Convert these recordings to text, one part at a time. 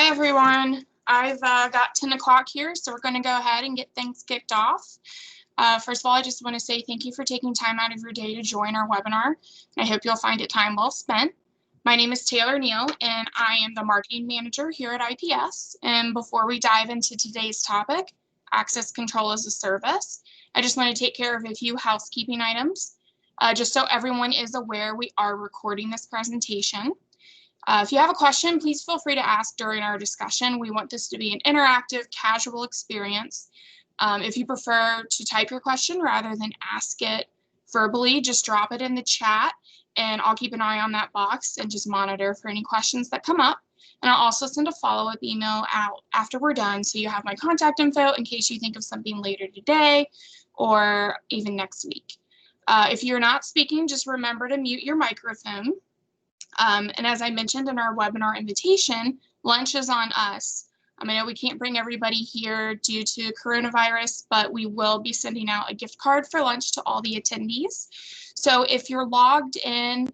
Hi, everyone. I've got 10 o'clock here, so we're going to go ahead and get things kicked off. First of all, I just want to say thank you for taking time out of your day to join our webinar. I hope you'll find it time well spent. My name is Taylor Neal, and I am the marketing manager here at IPS. And before we dive into today's topic, access control as a service, I just want to take care of a few housekeeping items. Just so everyone is aware, we are recording this presentation. If you have a question, please feel free to ask during our discussion. We want this to be an interactive, casual experience. If you prefer to type your question rather than ask it verbally, just drop it in the chat and I'll keep an eye on that box and just monitor for any questions that come up. And I'll also send a follow-up email out after we're done so you have my contact info in case you think of something later today or even next week. If you're not speaking, just remember to mute your microphone. And as I mentioned in our webinar invitation, lunch is on us. I know we can't bring everybody here due to coronavirus, but we will be sending out a gift card for lunch to all the attendees. So if you're logged in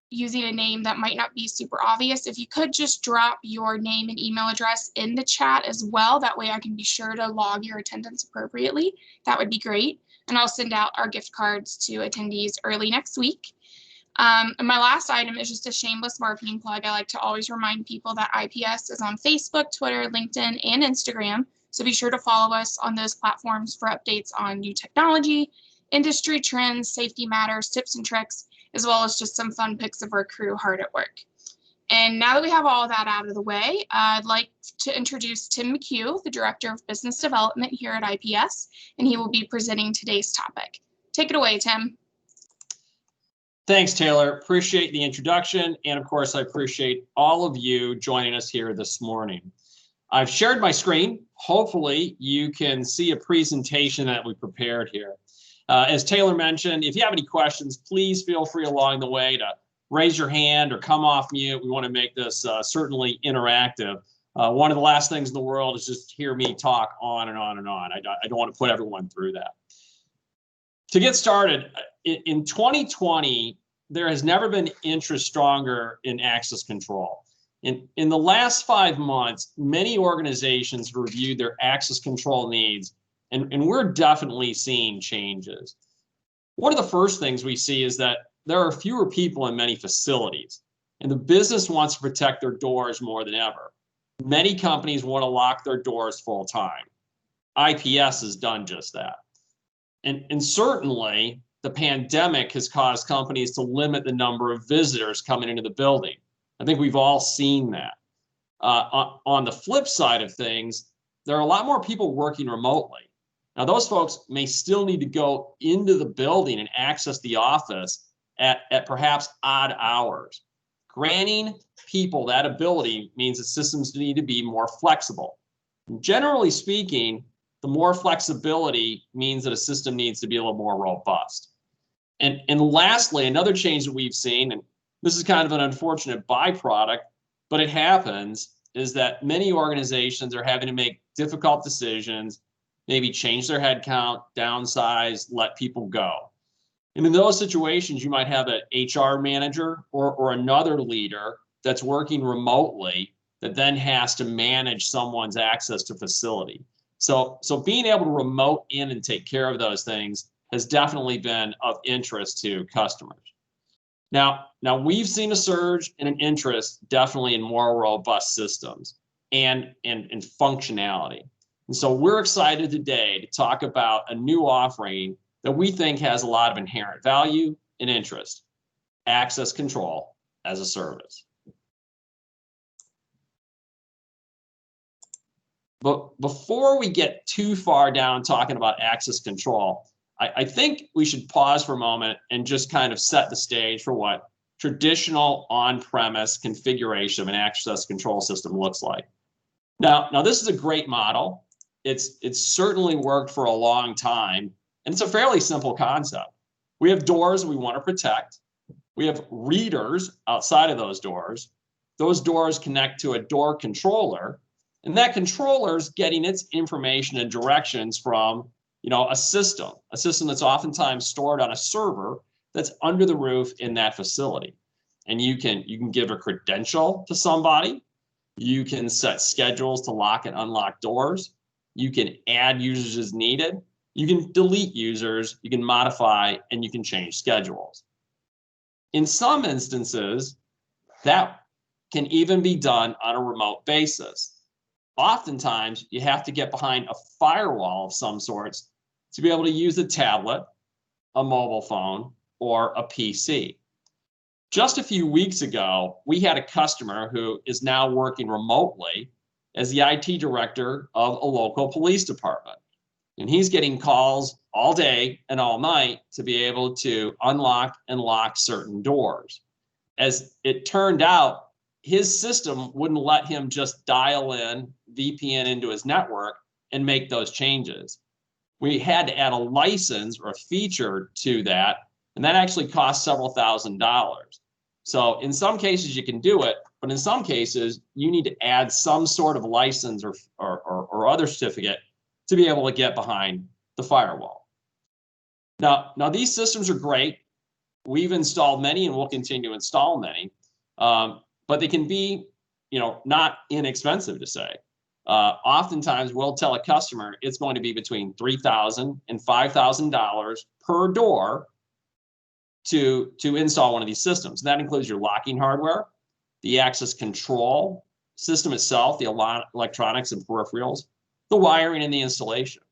using a name that might not be super obvious, if you could just drop your name and email address in the chat as well, that way I can be sure to log your attendance appropriately. That would be great. And I'll send out our gift cards to attendees early next week. And my last item is just a shameless marketing plug. I like to always remind people that IPS is on Facebook, Twitter, LinkedIn, and Instagram. So be sure to follow us on those platforms for updates on new technology, industry trends, safety matters, tips and tricks, as well as just some fun pics of our crew hard at work. And now that we have all of that out of the way, I'd like to introduce Tim McHugh, the Director of Business Development here at IPS, and he will be presenting today's topic. Take it away, Tim. Thanks, Taylor. Appreciate the introduction. And of course, I appreciate all of you joining us here this morning. I've shared my screen. Hopefully you can see a presentation that we prepared here. As Taylor mentioned, if you have any questions, please feel free along the way to raise your hand or come off mute. We want to make this certainly interactive. One of the last things in the world is just hear me talk on and on and on. I don't want to put everyone through that. To get started, in 2020, there has never been interest stronger in access control. In the last 5 months, many organizations reviewed their access control needs, and we're definitely seeing changes. One of the first things we see is that there are fewer people in many facilities, and the business wants to protect their doors more than ever. Many companies want to lock their doors full time. IPS has done just that. And certainly, the pandemic has caused companies to limit the number of visitors coming into the building. I think we've all seen that. On the flip side of things, there are a lot more people working remotely. Now, those folks may still need to go into the building and access the office at perhaps odd hours. Granting people that ability means that systems need to be more flexible. Generally speaking, the more flexibility means that a system needs to be a little more robust. And lastly, another change that we've seen, and this is kind of an unfortunate byproduct, but it happens, is that many organizations are having to make difficult decisions, maybe change their headcount, downsize, let people go. And in those situations, you might have an HR manager or another leader that's working remotely that then has to manage someone's access to facility. So being able to remote in and take care of those things has definitely been of interest to customers. Now we've seen a surge in an interest definitely in more robust systems and functionality. And so we're excited today to talk about a new offering that we think has a lot of inherent value and interest: access control as a service. But before we get too far down talking about access control, I think we should pause for a moment and just kind of set the stage for what traditional on-premise configuration of an access control system looks like. Now this is a great model. It's certainly worked for a long time, and it's a fairly simple concept. We have doors we want to protect. We have readers outside of those doors. Those doors connect to a door controller, and that controller is getting its information and directions from a system that's oftentimes stored on a server that's under the roof in that facility. And you can give a credential to somebody. You can set schedules to lock and unlock doors. You can add users as needed. You can delete users, you can modify, and you can change schedules. In some instances, that can even be done on a remote basis. Oftentimes, you have to get behind a firewall of some sorts to be able to use a tablet, a mobile phone, or a PC. Just a few weeks ago, we had a customer who is now working remotely as the IT director of a local police department. And he's getting calls all day and all night to be able to unlock and lock certain doors. As it turned out, his system wouldn't let him just dial in VPN into his network and make those changes. We had to add a license or a feature to that, and that actually cost several $1,000s. So in some cases you can do it, but in some cases you need to add some sort of license or other certificate to be able to get behind the firewall. Now these systems are great. We've installed many and we'll continue to install many, but they can be, not inexpensive to say. Oftentimes we'll tell a customer it's going to be between $3,000 and $5,000 per door to install one of these systems. And that includes your locking hardware, the access control system itself, the electronics and peripherals, the wiring, and the installation.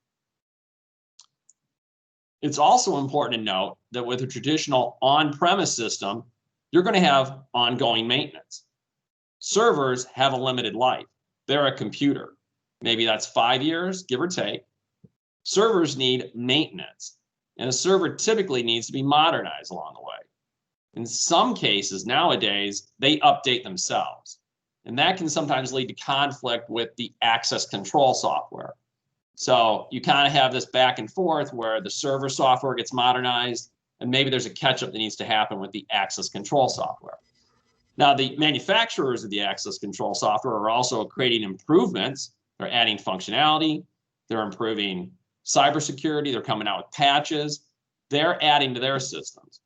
It's also important to note that with a traditional on-premise system, you're going to have ongoing maintenance. Servers have a limited life. They're a computer. Maybe that's 5 years, give or take. Servers need maintenance, and a server typically needs to be modernized along the way. In some cases nowadays, they update themselves, and that can sometimes lead to conflict with the access control software. So you kind of have this back and forth where the server software gets modernized, and maybe there's a catch-up that needs to happen with the access control software. Now, the manufacturers of the access control software are also creating improvements. They're adding functionality. They're improving cybersecurity. They're coming out with patches. They're adding to their systems.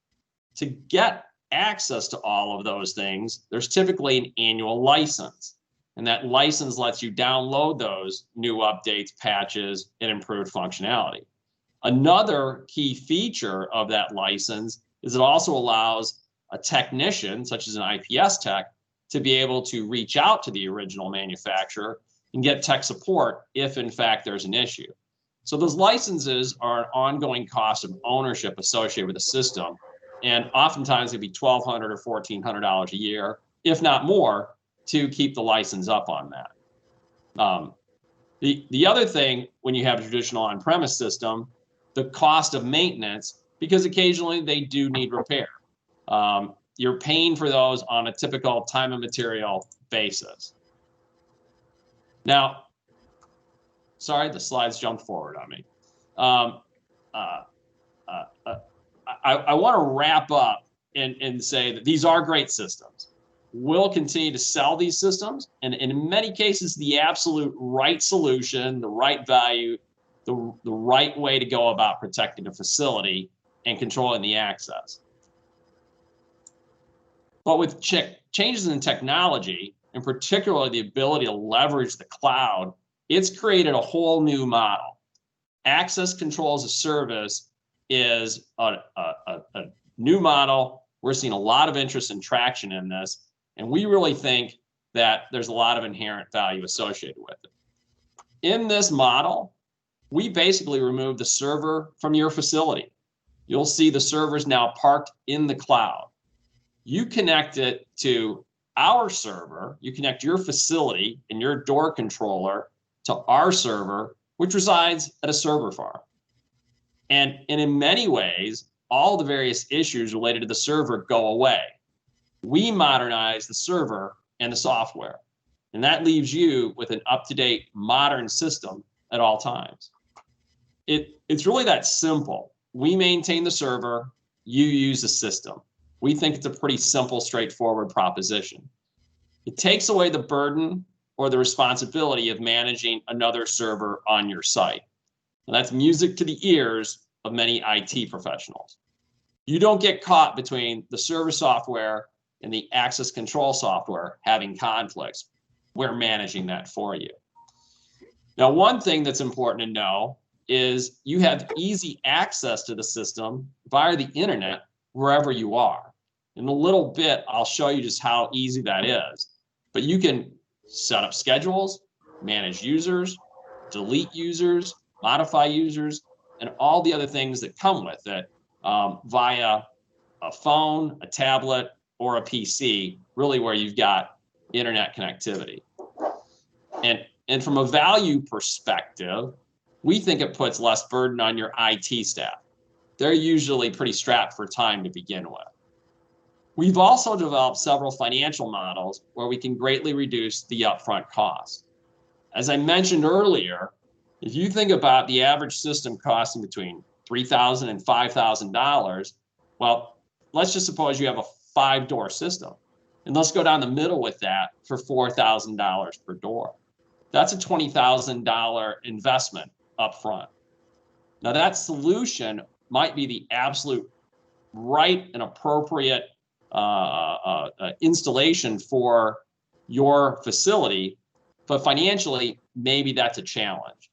To get access to all of those things, there's typically an annual license. And that license lets you download those new updates, patches, and improved functionality. Another key feature of that license is it also allows a technician, such as an IPS tech, to be able to reach out to the original manufacturer and get tech support if, in fact, there's an issue. So those licenses are an ongoing cost of ownership associated with the system, and oftentimes it'd be $1,200 or $1,400 a year, if not more, to keep the license up on that. The other thing, when you have a traditional on-premise system, the cost of maintenance, because occasionally they do need repair. You're paying for those on a typical time and material basis. Now, sorry, the slides jumped forward on me. I want to wrap up and say that these are great systems. We'll continue to sell these systems, and in many cases, the absolute right solution, the right value, the right way to go about protecting a facility and controlling the access. But with changes in technology, and particularly the ability to leverage the cloud, it's created a whole new model. Access control as a service is a new model. We're seeing a lot of interest and traction in this, and we really think that there's a lot of inherent value associated with it. In this model, we basically remove the server from your facility. You'll see the servers now parked in the cloud. You connect it to our server, you connect your facility and your door controller to our server, which resides at a server farm. And in many ways, all the various issues related to the server go away. We modernize the server and the software, and that leaves you with an up-to-date modern system at all times. It's really that simple. We maintain the server, you use the system. We think it's a pretty simple, straightforward proposition. It takes away the burden or the responsibility of managing another server on your site. And that's music to the ears of many IT professionals. You don't get caught between the server software and the access control software having conflicts. we're managing that for you. Now, one thing that's important to know is you have easy access to the system via the internet wherever you are. In a little bit, I'll show you just how easy that is. But you can set up schedules, manage users, delete users, modify users, and all the other things that come with it via a phone, a tablet, or a PC, really where you've got internet connectivity. And from a value perspective, we think it puts less burden on your IT staff. They're usually pretty strapped for time to begin with. We've also developed several financial models where we can greatly reduce the upfront cost. As I mentioned earlier, if you think about the average system costing between $3,000 and $5,000, well, let's just suppose you have a 5-door system. And let's go down the middle with that for $4,000 per door. That's a $20,000 investment up front. Now, that solution might be the absolute right and appropriate installation for your facility, but financially, maybe that's a challenge.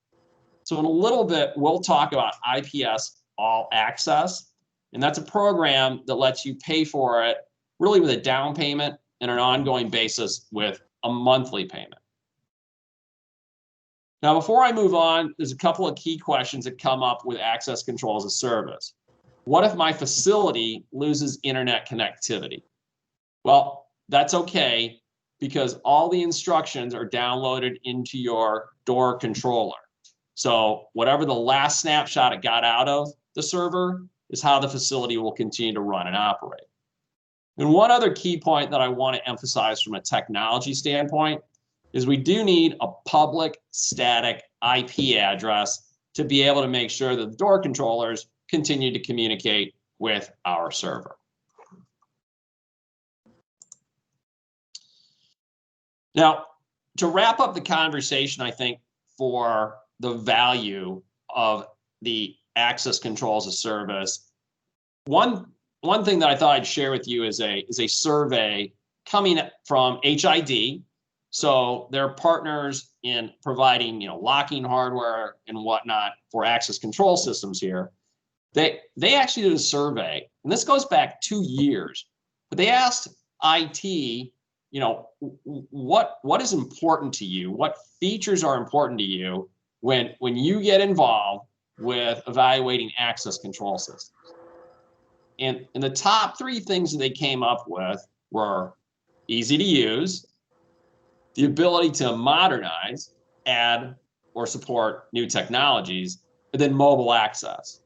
So in a little bit, we'll talk about IPS All Access, and that's a program that lets you pay for it really with a down payment and an ongoing basis with a monthly payment. Now, before I move on, there's a couple of key questions that come up with access control as a service. What if my facility loses internet connectivity? Well, that's okay, because all the instructions are downloaded into your door controller. So whatever the last snapshot it got out of the server is how the facility will continue to run and operate. And one other key point that I want to emphasize from a technology standpoint is we do need a public static IP address to be able to make sure that the door controllers continue to communicate with our server. Now, to wrap up the conversation, I think for the value of the access control as a service, one thing that I thought I'd share with you is a survey coming from HID. So they're partners in providing, locking hardware and whatnot for access control systems here. They actually did a survey, and this goes back 2 years, but they asked IT, what is important to you? What features are important to you when you get involved with evaluating access control systems? And the top 3 things that they came up with were easy to use, the ability to modernize, add, or support new technologies, and then mobile access.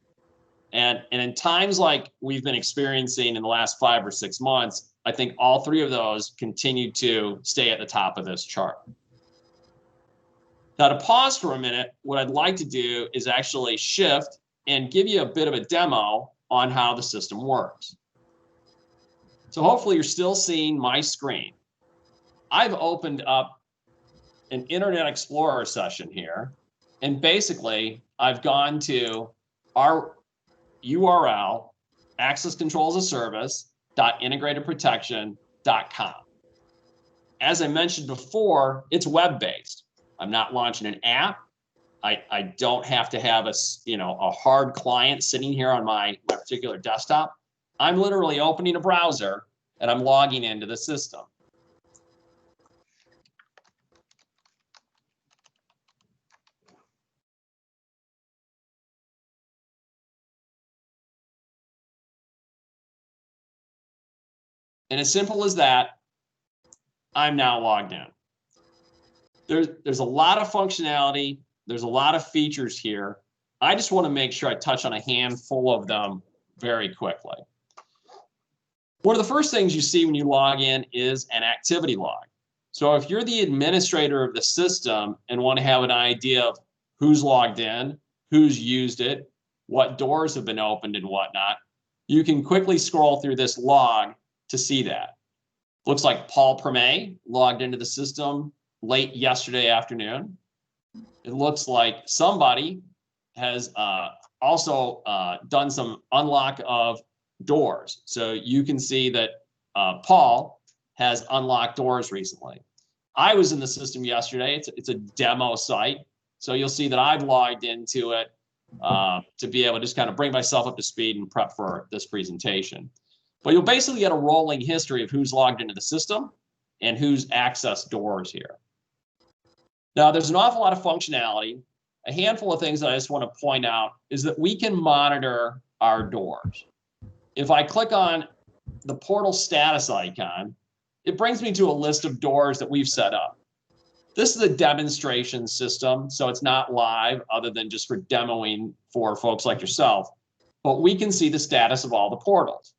And in times like we've been experiencing in the last 5 or 6 months, I think all 3 of those continue to stay at the top of this chart. Now, to pause for a minute, what I'd like to do is actually shift and give you a bit of a demo on how the system works. So hopefully you're still seeing my screen. I've opened up an Internet Explorer session here, and basically I've gone to our URL, access control as a service.integratedprotection.com. As I mentioned before, it's web-based. I'm not launching an app. I don't have to have a hard client sitting here on my particular desktop. I'm literally opening a browser and I'm logging into the system. And as simple as that, I'm now logged in. There's a lot of functionality. There's a lot of features here. I just want to make sure I touch on a handful of them very quickly. One of the first things you see when you log in is an activity log. So if you're the administrator of the system and want to have an idea of who's logged in, who's used it, what doors have been opened and whatnot, you can quickly scroll through this log to see that. Looks like Paul Permet logged into the system late yesterday afternoon. It looks like somebody has also done some unlock of doors. So you can see that Paul has unlocked doors recently. I was in the system yesterday. It's a demo site. So you'll see that I've logged into it to be able to just kind of bring myself up to speed and prep for this presentation. But you'll basically get a rolling history of who's logged into the system and who's accessed doors here. Now, there's an awful lot of functionality. A handful of things that I just want to point out is that we can monitor our doors. If I click on the portal status icon, it brings me to a list of doors that we've set up. This is a demonstration system, so it's not live other than just for demoing for folks like yourself, but we can see the status of all the portals.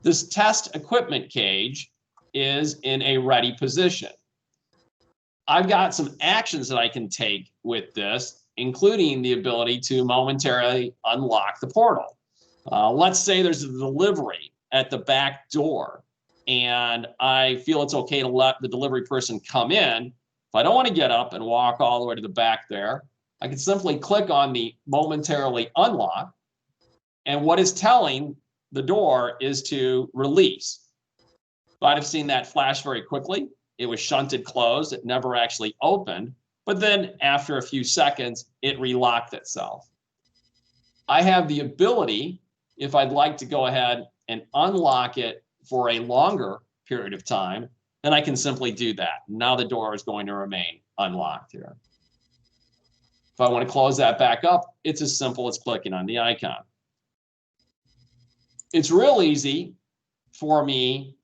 This test equipment cage is in a ready position. I've got some actions that I can take with this, including the ability to momentarily unlock the portal. Let's say there's a delivery at the back door and I feel it's okay to let the delivery person come in. If I don't want to get up and walk all the way to the back there, I can simply click on the momentarily unlock. And what it's telling the door is to release. But I've seen that flash very quickly. It was shunted closed. It never actually opened. But then after a few seconds, it relocked itself. I have the ability, if I'd like to go ahead and unlock it for a longer period of time, then I can simply do that. Now the door is going to remain unlocked here. If I want to close that back up, it's as simple as clicking on the icon. It's real easy for me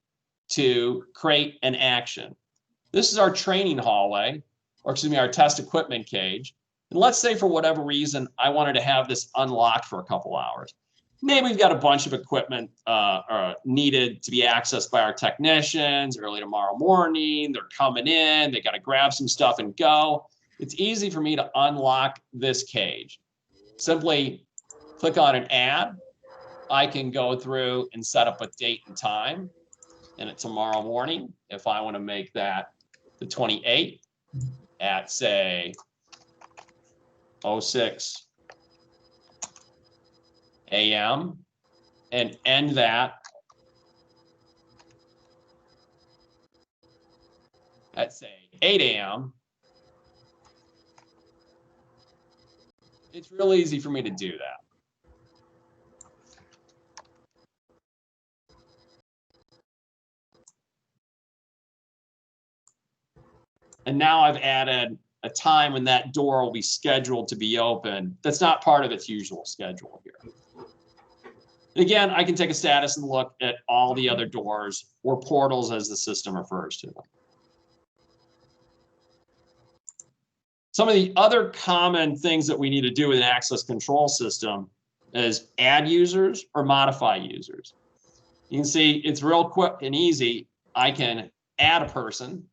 to create an action. This is our training hallway, or excuse me, our test equipment cage. And let's say for whatever reason, I wanted to have this unlocked for a couple hours. Maybe we've got a bunch of equipment needed to be accessed by our technicians early tomorrow morning. They're coming in, they got to grab some stuff and go. It's easy for me to unlock this cage. Simply click on an add. I can go through and set up a date and time. And it's tomorrow morning, if I want to make that the 28th at, say, 06 a.m. and end that at, say, 8 a.m. It's real easy for me to do that. And now I've added a time when that door will be scheduled to be open. That's not part of its usual schedule here. Again, I can take a status and look at all the other doors, or portals as the system refers to them. Some of the other common things that we need to do with an access control system is add users or modify users. You can see it's real quick and easy. I can add a person.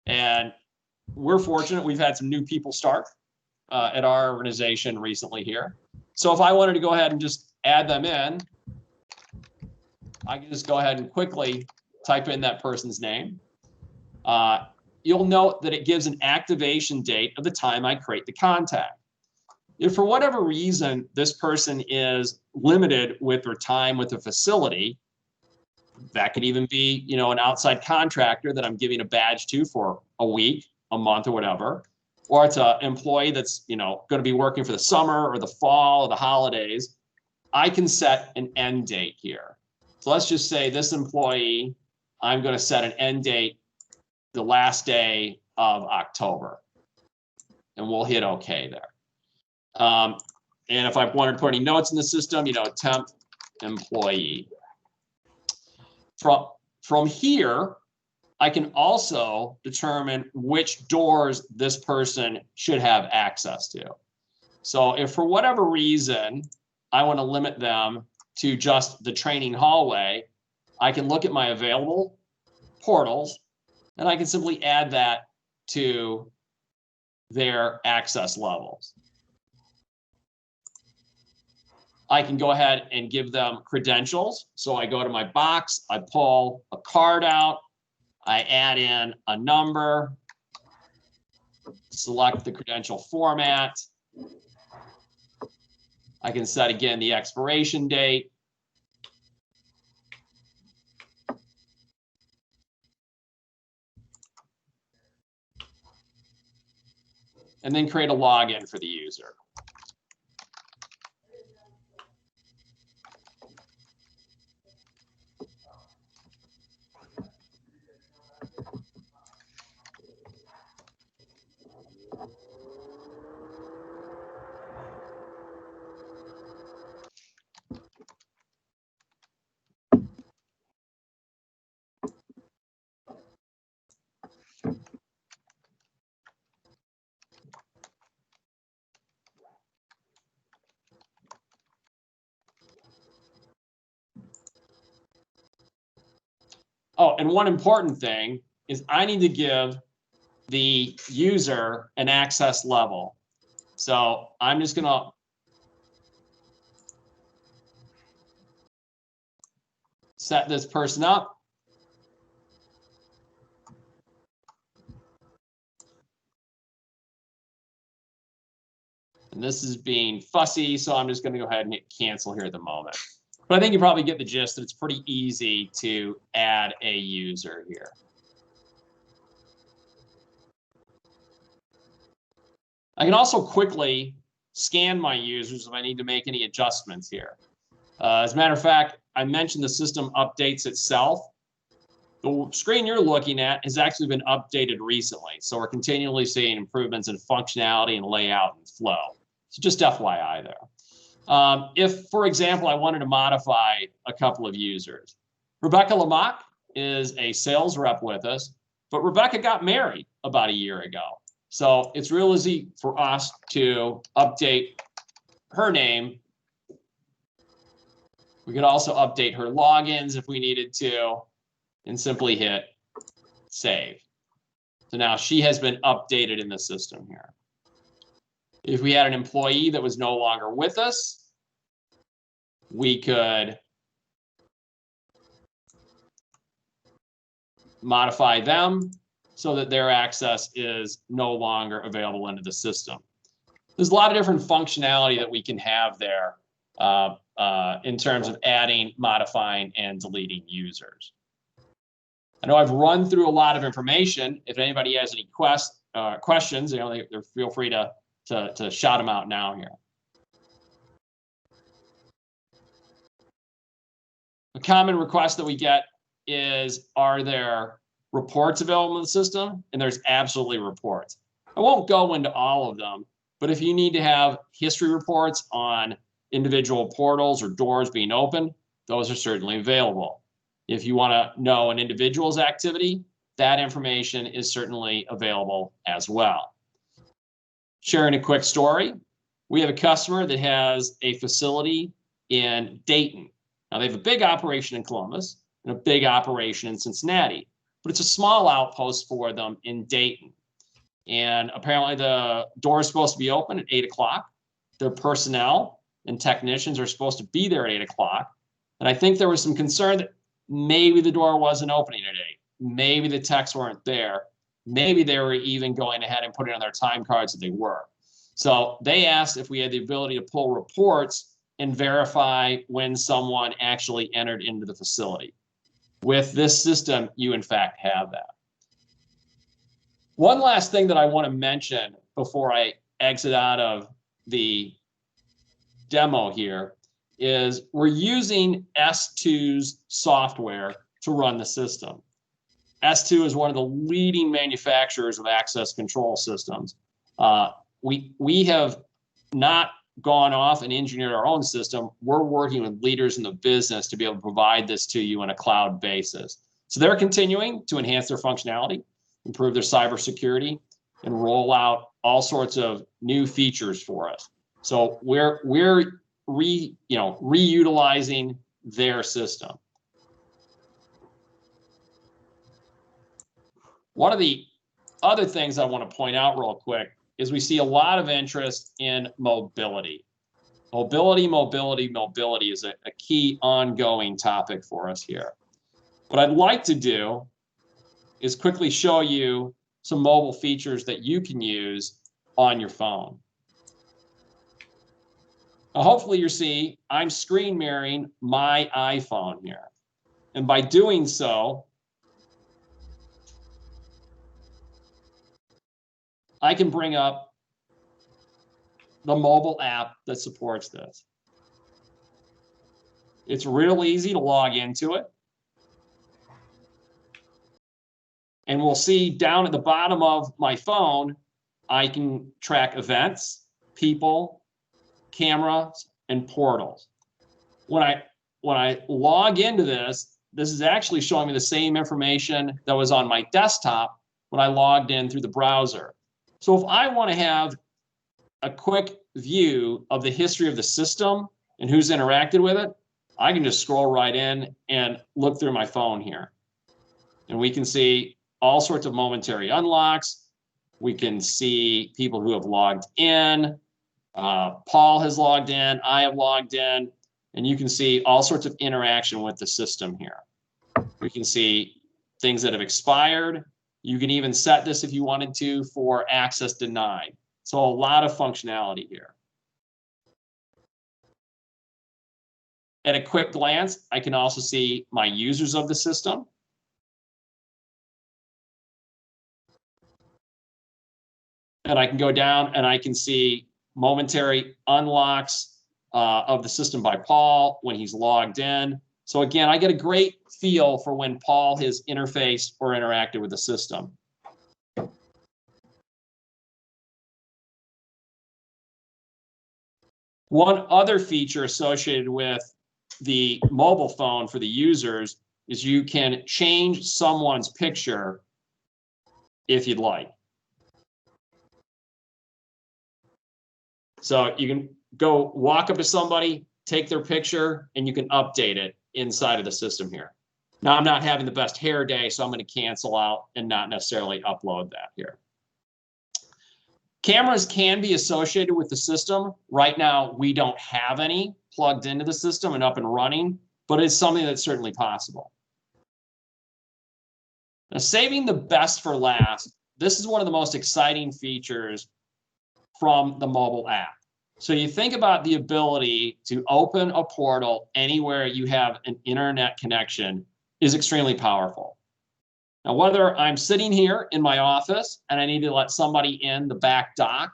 And we're fortunate, we've had some new people start at our organization recently here. So if I wanted to go ahead and just add them in, I can just go ahead and quickly type in that person's name. You'll note that it gives an activation date of the time I create the contact. If for whatever reason this person is limited with their time with the facility, that could even be, you know, an outside contractor that I'm giving a badge to for a week, a month, or whatever, or it's an employee that's, you know, going to be working for the summer or the fall or the holidays. I can set an end date here. So let's just say this employee, I'm going to set an end date the last day of October, and we'll hit OK there. And if I wanted to put any notes in the system, you know, temp employee. From here, I can also determine which doors this person should have access to. So if for whatever reason, I want to limit them to just the training hallway, I can look at my available portals, and I can simply add that to their access levels. I can go ahead and give them credentials. So I go to my box, I pull a card out, I add in a number, select the credential format. I can set again the expiration date. and then create a login for the user. Oh, and one important thing is I need to give the user an access level. So I'm just going to set this person up. And this is being fussy, so I'm just going to go ahead and hit cancel here at the moment. But I think you probably get the gist that it's pretty easy to add a user here. I can also quickly scan my users if I need to make any adjustments here. As a matter of fact, I mentioned the system updates itself. The screen you're looking at has actually been updated recently. So we're continually seeing improvements in functionality and layout and flow. So just FYI there. If, for example, I wanted to modify a couple of users, Rebecca Lamack is a sales rep with us, but Rebecca got married about a year ago. So it's real easy for us to update her name. We could also update her logins if we needed to, and simply hit save. So now she has been updated in the system here. If we had an employee that was no longer with us, we could modify them so that their access is no longer available into the system. There's a lot of different functionality that we can have there in terms of adding, modifying, and deleting users. I know I've run through a lot of information. If anybody has any questions, feel free to shout them out now here. A common request that we get is, are there reports available in the system? And there's absolutely reports. I won't go into all of them, but if you need to have history reports on individual portals or doors being open, those are certainly available. If you want to know an individual's activity, that information is certainly available as well. Sharing a quick story, we have a customer that has a facility in Dayton. Now, they have a big operation in Columbus and a big operation in Cincinnati, but it's a small outpost for them in Dayton. And apparently the door is supposed to be open at 8 o'clock. Their personnel and technicians are supposed to be there at 8 o'clock. And I think there was some concern that maybe the door wasn't opening at 8. Maybe the techs weren't there. Maybe they were even going ahead and putting on their time cards that they were. So they asked if we had the ability to pull reports and verify when someone actually entered into the facility. With this system, you in fact have that. One last thing that I want to mention before I exit out of the demo here is we're using S2's software to run the system. S2 is one of the leading manufacturers of access control systems. We have not gone off and engineered our own system. We're working with leaders in the business to be able to provide this to you on a cloud basis. So they're continuing to enhance their functionality, improve their cybersecurity, and roll out all sorts of new features for us. So we're reutilizing their system. One of the other things I want to point out real quick is we see a lot of interest in mobility. Mobility is a key ongoing topic for us here. What I'd like to do is quickly show you some mobile features that you can use on your phone. Now, hopefully you see I'm screen mirroring my iPhone here. And by doing so, I can bring up the mobile app that supports this. It's real easy to log into it. And we'll see down at the bottom of my phone, I can track events, people, cameras, and portals. When I log into this, this is actually showing me the same information that was on my desktop when I logged in through the browser. So if I want to have a quick view of the history of the system and who's interacted with it, I can just scroll right in and look through my phone here. And we can see all sorts of momentary unlocks. We can see people who have logged in. Paul has logged in, I have logged in, and you can see all sorts of interaction with the system here. We can see things that have expired. You can even set this if you wanted to for access denied. So a lot of functionality here. At a quick glance, I can also see my users of the system. And I can go down and I can see momentary unlocks of the system by Paul when he's logged in. So again, I get a great feel for when Paul has interfaced or interacted with the system. One other feature associated with the mobile phone for the users is you can change someone's picture if you'd like. So you can go walk up to somebody, take their picture, and you can update it inside of the system here. Now, I'm not having the best hair day, so I'm going to cancel out and not necessarily upload that here. Cameras can be associated with the system. Right now, we don't have any plugged into the system and up and running, but it's something that's certainly possible. Now, saving the best for last, this is one of the most exciting features from the mobile app. So you think about the ability to open a portal anywhere you have an internet connection is extremely powerful. Now, whether I'm sitting here in my office and I need to let somebody in the back dock,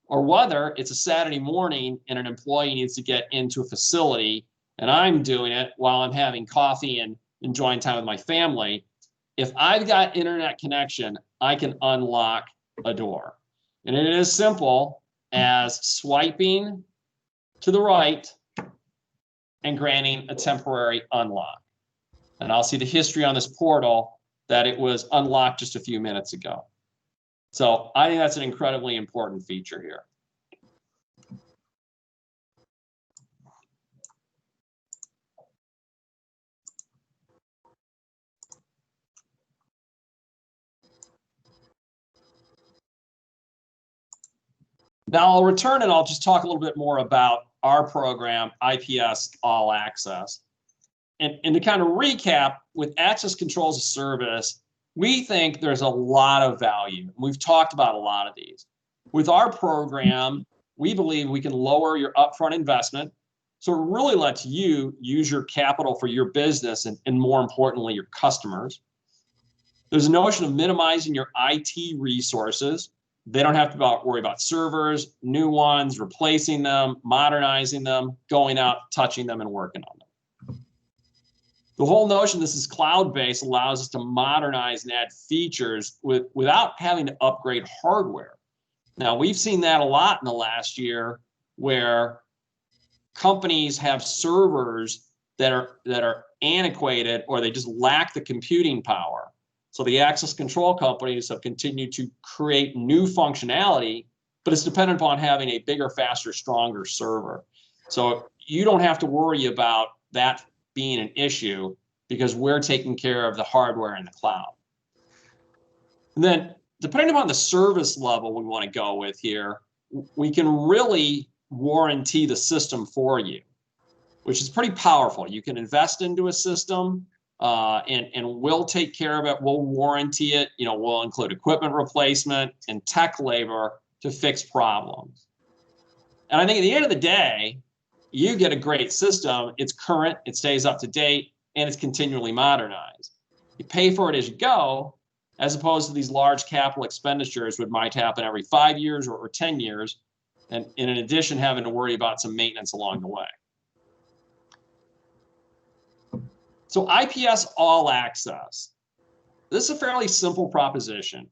or whether it's a Saturday morning and an employee needs to get into a facility and I'm doing it while I'm having coffee and enjoying time with my family, if I've got internet connection, I can unlock a door. And it is simple as swiping to the right and granting a temporary unlock. And I'll see the history on this portal that it was unlocked just a few minutes ago. So I think that's an incredibly important feature here. Now I'll return and I'll just talk a little bit more about our program, IPS All Access. And to kind of recap, with access control as a service, we think there's a lot of value. We've talked about a lot of these. With our program, we believe we can lower your upfront investment. So it really lets you use your capital for your business and more importantly, your customers. There's a notion of minimizing your IT resources. They don't have to worry about servers, new ones, replacing them, modernizing them, going out, touching them, and working on them. The whole notion this is cloud-based allows us to modernize and add features without having to upgrade hardware. Now, we've seen that a lot in the last year where companies have servers that are antiquated or they just lack the computing power. So the access control companies have continued to create new functionality, but it's dependent upon having a bigger, faster, stronger server. So you don't have to worry about that being an issue because we're taking care of the hardware in the cloud. And then depending upon the service level we want to go with here, we can really warranty the system for you, which is pretty powerful. You can invest into a system and we'll take care of it. We'll warranty it. You know, we'll include equipment replacement and tech labor to fix problems. And I think at the end of the day, you get a great system. It's current, it stays up to date, and it's continually modernized. You pay for it as you go, as opposed to these large capital expenditures which might happen every 5 years or 10 years. And in addition, having to worry about some maintenance along the way. So IPS All Access. This is a fairly simple proposition.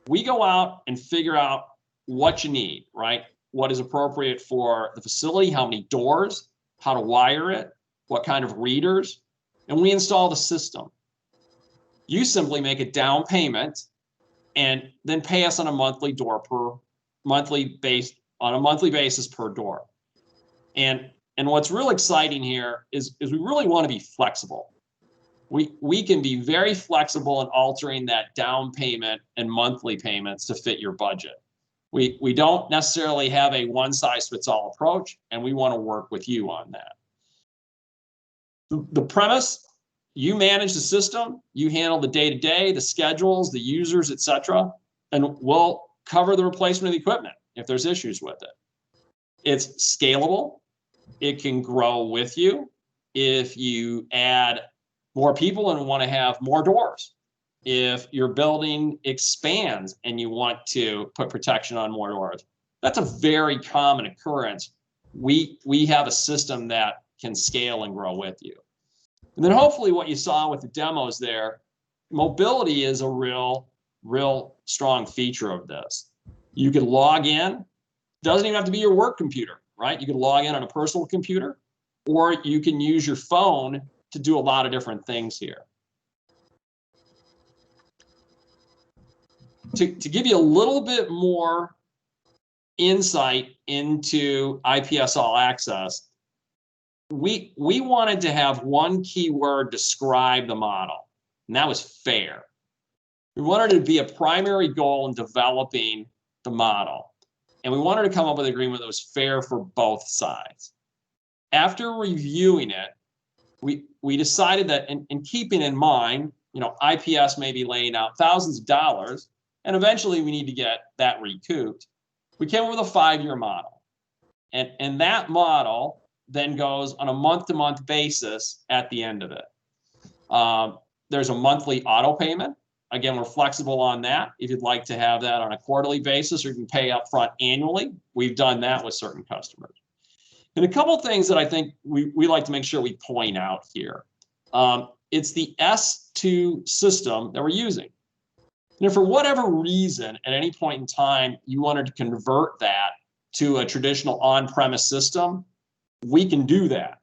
We go out and figure out what you need, right? What is appropriate for the facility, how many doors, how to wire it, what kind of readers, and we install the system. You simply make a down payment and then pay us on a monthly basis per door. And what's real exciting here is we really want to be flexible. We can be very flexible in altering that down payment and monthly payments to fit your budget. We don't necessarily have a one-size-fits-all approach, and we want to work with you on that. The premise, you manage the system, you handle the day-to-day, the schedules, the users, etc., and we'll cover the replacement of the equipment if there's issues with it. It's scalable. It can grow with you if you add more people and want to have more doors. If your building expands and you want to put protection on more doors, that's a very common occurrence. We have a system that can scale and grow with you. And then hopefully what you saw with the demos there, mobility is a real strong feature of this. You can log in, doesn't even have to be your work computer, right? You can log in on a personal computer, or you can use your phone to do a lot of different things here. To give you a little bit more insight into IPS All Access, we wanted to have one keyword describe the model, and that was fair. We wanted it to be a primary goal in developing the model, and we wanted to come up with an agreement that was fair for both sides. After reviewing it, we decided that in keeping in mind, IPS may be laying out thousands of dollars, and eventually we need to get that recouped. We came up with a 5-year model, and that model then goes on a month-to-month basis at the end of it. There's a monthly auto payment. Again, we're flexible on that. If you'd like to have that on a quarterly basis, or you can pay upfront annually, we've done that with certain customers. And a couple of things that I think we like to make sure we point out here. It's the S2 system that we're using. And if for whatever reason, at any point in time, you wanted to convert that to a traditional on-premise system, we can do that.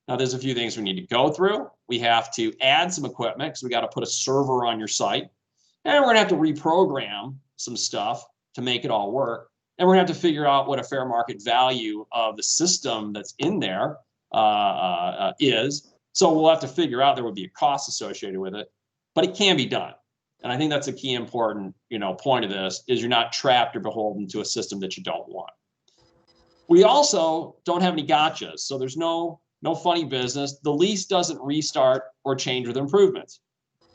Now, there's a few things we need to go through. We have to add some equipment because we got to put a server on your site. And we're going to have to reprogram some stuff to make it all work. And we're going to have to figure out what a fair market value of the system that's in there is. So we'll have to figure out there would be a cost associated with it, but it can be done. And I think that's a key important point of this is you're not trapped or beholden to a system that you don't want. We also don't have any gotchas, so there's no funny business. The lease doesn't restart or change with improvements.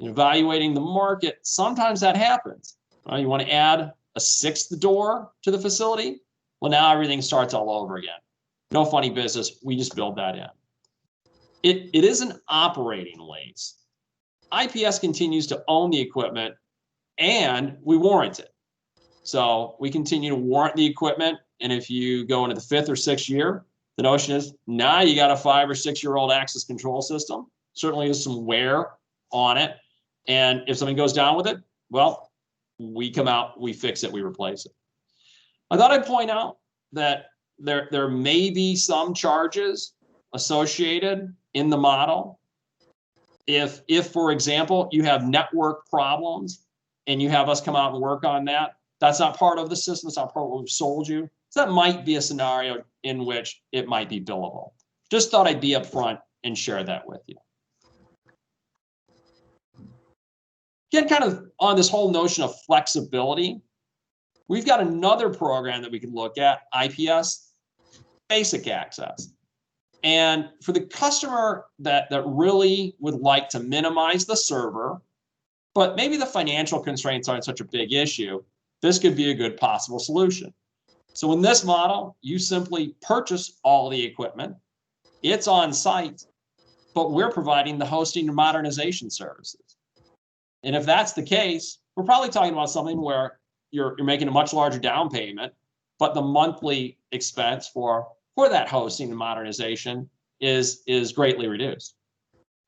In evaluating the market, sometimes that happens. Right? You want to add a 6th door to the facility? Well, now everything starts all over again. No funny business. We just build that in. It is an operating lease. IPS continues to own the equipment and we warrant it. So we continue to warrant the equipment. And if you go into the 5th or 6th year, the notion is now you got a 5 or 6-year-old access control system. Certainly there's some wear on it. And if something goes down with it, well, we come out, we fix it, we replace it. I thought I'd point out that there may be some charges associated in the model. If for example, you have network problems and you have us come out and work on that, that's not part of the system, it's not part of what we've sold you. So that might be a scenario in which it might be billable. Just thought I'd be upfront and share that with you. Again, kind of on this whole notion of flexibility, we've got another program that we can look at, IPS Basic Access. And for the customer that really would like to minimize the server, but maybe the financial constraints aren't such a big issue, this could be a good possible solution. So in this model, you simply purchase all the equipment. It's on site, but we're providing the hosting and modernization services. And if that's the case, we're probably talking about something where you're making a much larger down payment, but the monthly expense for that hosting and modernization is greatly reduced.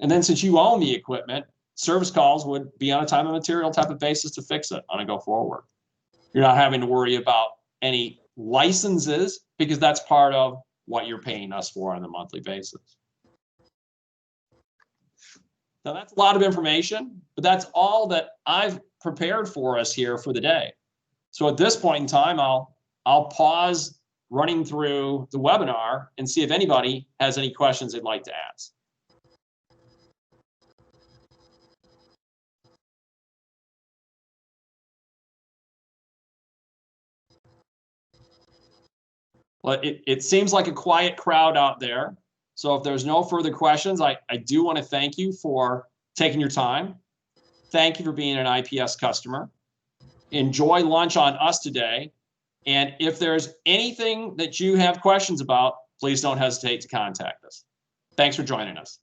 And then since you own the equipment, service calls would be on a time and material type of basis to fix it on a go forward. You're not having to worry about any licenses because that's part of what you're paying us for on a monthly basis. Now that's a lot of information, but that's all that I've prepared for us here for the day. So at this point in time, I'll pause running through the webinar and see if anybody has any questions they'd like to ask. Well, it seems like a quiet crowd out there. So if there's no further questions, I do want to thank you for taking your time. Thank you for being an IPS customer. Enjoy lunch on us today. And if there's anything that you have questions about, please don't hesitate to contact us. Thanks for joining us.